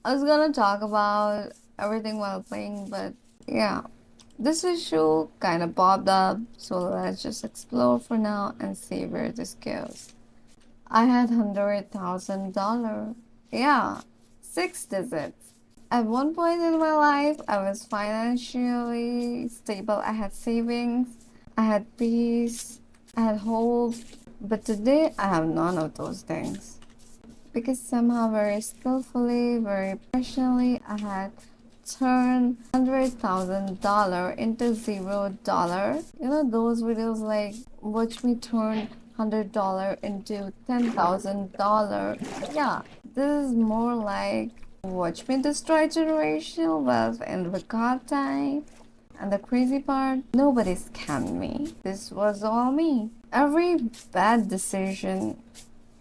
I was gonna talk about everything while playing, but yeah, this issue kind of popped up, so let's just explore for now and see where this goes. I had $100,000. Yeah, six digits. At one point in my life, I was financially stable. I had savings, I had peace, I had hope. But today, I have none of those things. Because somehow, very skillfully, very professionally, I had turned $100,000 into $0. You know, those videos like watch me turn $100 into $10,000. Yeah, this is more like watch me destroy generational wealth in record time. And the crazy part, nobody scammed me. This was all me. Every bad decision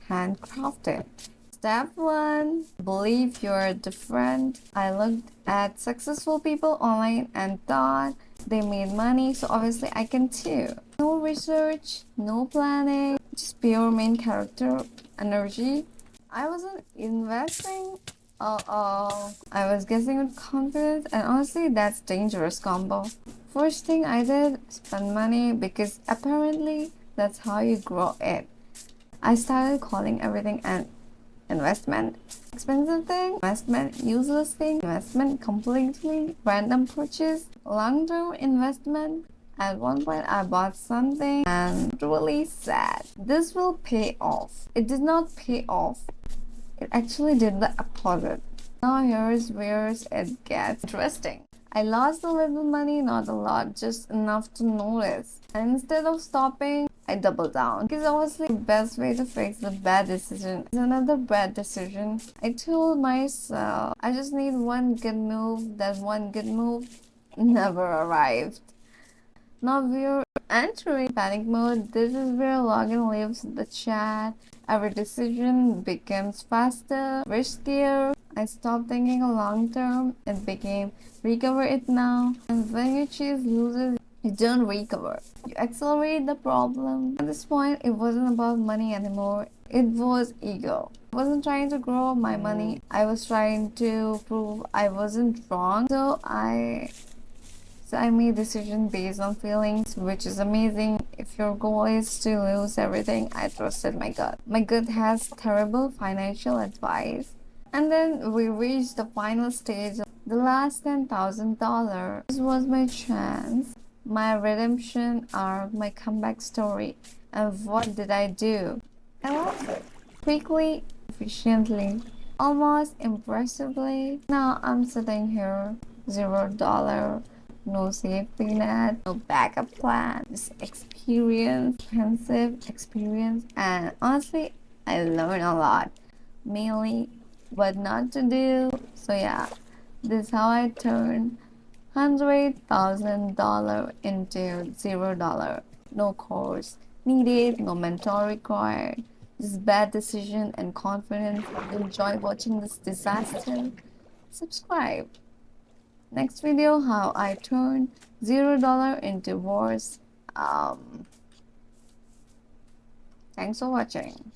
handcrafted. Step 1. Believe you're different. I looked at successful people online and thought they made money, so obviously I can too. No research, no planning, just pure main character energy. I wasn't investing. I was guessing with confidence, and honestly, that's dangerous combo. First thing I did, spend money because apparently that's how you grow it. I started calling everything an investment. Expensive thing, investment, useless thing, investment, completely random purchase, long-term investment. At one point, I bought something and really sad. This will pay off. It did not pay off. It actually did the opposite. Now here's where it gets interesting. I lost a little money, not a lot, just enough to notice. And instead of stopping, I doubled down. Because obviously the best way to fix the bad decision is another bad decision. I told myself I just need one good move. That one good move never arrived. Now we're entering panic mode. This is where login leaves the chat. Every decision becomes faster, riskier. I stopped thinking long term. It became recover it now. And when you choose losers, you don't recover. You accelerate the problem. At this point, it wasn't about money anymore. It was ego. I wasn't trying to grow my money. I was trying to prove I wasn't wrong. So I made decision based on feelings, which is amazing. If your goal is to lose everything, I trusted my gut. My gut has terrible financial advice. And then we reached the final stage, the last $10,000. This was my chance, my redemption arc, my comeback story. And what did I do? I lost it. Quickly, efficiently, almost impressively. Now I'm sitting here, $0. No safety net, no backup plan, just experience, expensive experience, and honestly, I learned a lot, mainly what not to do. So yeah, this is how I turned $100,000 into $0. No course needed, no mentor required, just bad decision and confidence. Enjoy watching this disaster. Subscribe. Next video, how I turned $0 into wars. Thanks for watching.